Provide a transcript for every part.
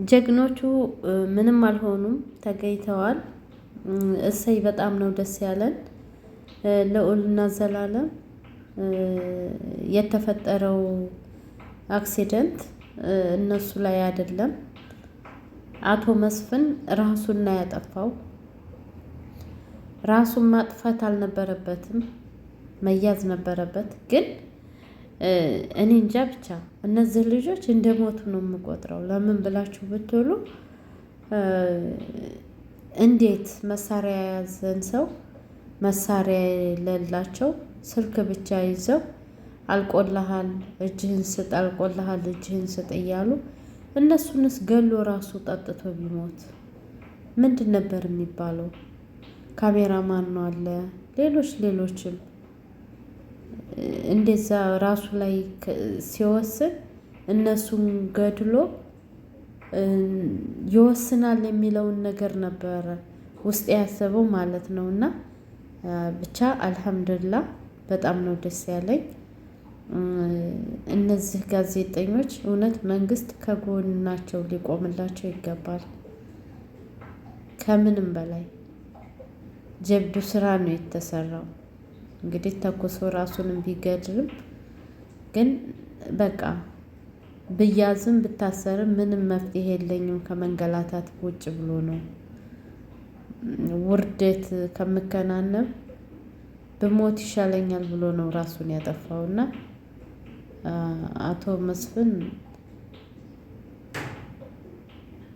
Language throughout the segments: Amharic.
ጀግኖቹ ምንም አልሆኑም፣ ተገኝተዋል። እሰይ በጣም ነው ደስ ያለን። ልዑልና ዘላለም የተፈጠረው አክሲደንት እነሱ ላይ አይደለም። አቶ መስፍን ራሱን ነው ያጠፋው። ራሱን ማጥፋት አልነበረበትም፣ መያዝ ነበረበት። ግን እኔ እንጃ ብቻ እነዚህ ልጆች እንደሞቱ ነው የምቆጥረው። ለምን ብላችሁ ብትሉ እንዴት መሳሪያ የያዘን ሰው መሳሪያ የሌላቸው ስልክ ብቻ ይዘው አልቆልሃል እጅህን ስጥ፣ አልቆልሃል እጅህን ስጥ እያሉ እነሱንስ ገሎ ራሱ ጠጥቶ ቢሞት ምንድን ነበር የሚባለው? ካሜራማን ነው አለ፣ ሌሎችም እንደዛ ራሱ ላይ ሲወስን እነሱን ገድሎ ይወስናል የሚለውን ነገር ነበረ ውስጥ ያሰበው ማለት ነው። እና ብቻ አልሐምዱሊላህ በጣም ነው ደስ ያለኝ። እነዚህ ጋዜጠኞች እውነት መንግስት ከጎናቸው ሊቆምላቸው ይገባል። ከምንም በላይ ጀብዱ ስራ ነው የተሰራው። እንግዲህ ተኩሶ ራሱንም ቢገድልም ግን በቃ ብያዝም ብታሰርም ምንም መፍትሄ የለኝም ከመንገላታት ውጭ ብሎ ነው። ውርደት ከምከናነብ ብሞት ይሻለኛል ብሎ ነው ራሱን ያጠፋውና አቶ መስፍን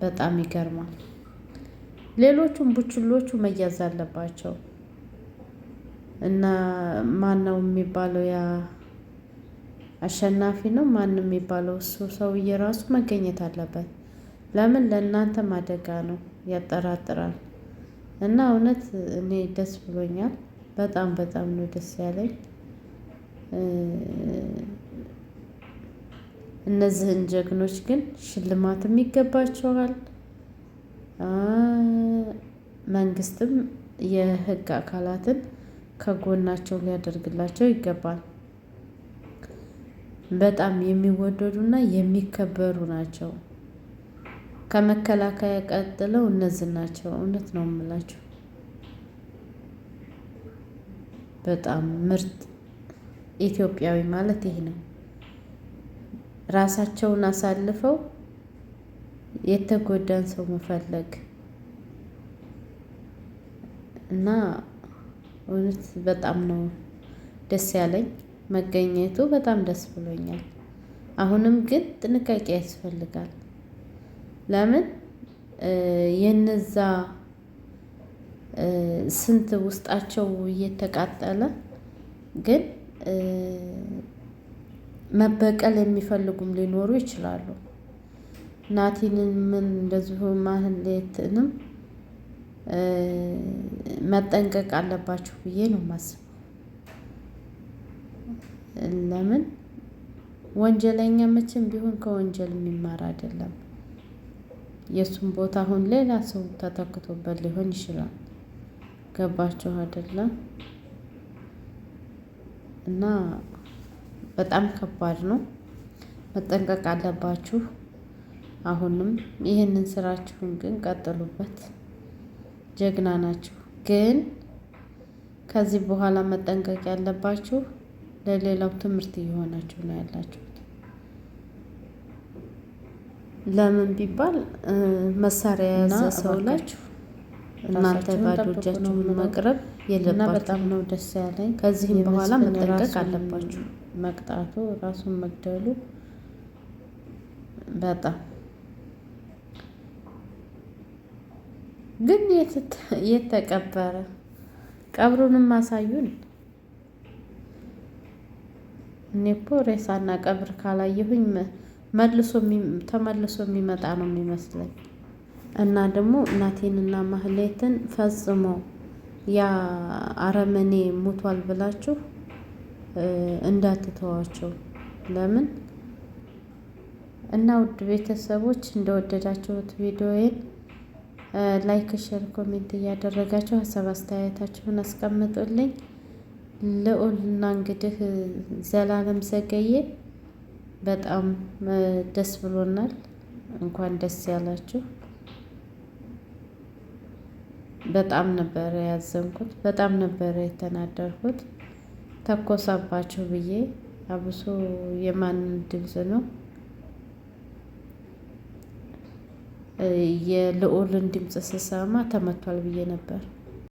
በጣም ይገርማል። ሌሎቹም ቡችሎቹ መያዝ አለባቸው እና ማን ነው የሚባለው? ያ አሸናፊ ነው ማን የሚባለው? እሱ ሰውዬ ራሱ መገኘት አለበት። ለምን ለእናንተም አደጋ ነው፣ ያጠራጥራል። እና እውነት እኔ ደስ ብሎኛል። በጣም ነው ደስ ያለኝ። እነዚህን ጀግኖች ግን ሽልማትም ይገባቸዋል። መንግስትም የህግ አካላትን ከጎናቸው ሊያደርግላቸው ይገባል። በጣም የሚወደዱና የሚከበሩ ናቸው። ከመከላከያ ቀጥለው እነዚህ ናቸው። እውነት ነው የምላቸው። በጣም ምርጥ ኢትዮጵያዊ ማለት ይሄ ነው። ራሳቸውን አሳልፈው የተጎዳን ሰው መፈለግ እና እውነት በጣም ነው ደስ ያለኝ መገኘቱ። በጣም ደስ ብሎኛል። አሁንም ግን ጥንቃቄ ያስፈልጋል። ለምን የነዛ ስንት ውስጣቸው እየተቃጠለ ግን መበቀል የሚፈልጉም ሊኖሩ ይችላሉ። ናቲንን ምን እንደዚሁ ማህሌትንም መጠንቀቅ አለባችሁ ብዬ ነው የማስበው። ለምን ወንጀለኛ መቼም ቢሆን ከወንጀል የሚማር አይደለም። የእሱም ቦታ አሁን ሌላ ሰው ተተክቶበት ሊሆን ይችላል። ገባችሁ አይደለም? እና በጣም ከባድ ነው። መጠንቀቅ አለባችሁ። አሁንም ይህንን ስራችሁን ግን ቀጥሉበት። ጀግና ናችሁ። ግን ከዚህ በኋላ መጠንቀቅ ያለባችሁ ለሌላው ትምህርት እየሆናችሁ ነው ያላችሁት። ለምን ቢባል መሳሪያ የያዘ ሰው ላችሁ እናንተ ባዶ እጃችሁን መቅረብ የለባችሁ። በጣም ነው ደስ ያለኝ። ከዚህም በኋላ መጠንቀቅ አለባችሁ። መቅጣቱ ራሱን መግደሉ በጣም ግን የት ተቀበረ? ቀብሩንም አሳዩን። እኔ እኮ ሬሳና ቀብር ካላየሁኝ ተመልሶ የሚመጣ ነው የሚመስለኝ። እና ደግሞ ናቲንና ማህሌትን ፈጽሞ ያ አረመኔ ሞቷል ብላችሁ እንዳትተዋቸው። ለምን እና ውድ ቤተሰቦች እንደወደዳችሁት ቪዲዮዬን ላይክ፣ ሼር፣ ኮሜንት እያደረጋችሁ ሀሳብ አስተያየታችሁን አስቀምጡልኝ። ልዑልና እንግዲህ ዘላለም ዘገየ በጣም ደስ ብሎናል። እንኳን ደስ ያላችሁ። በጣም ነበረ ያዘንኩት፣ በጣም ነበረ የተናደርኩት። ተኮሳባችሁ ብዬ አብሶ የማንን ድምፅ ነው? የልዑልን ድምፅ ስሰማ ተመቷል ብዬ ነበር።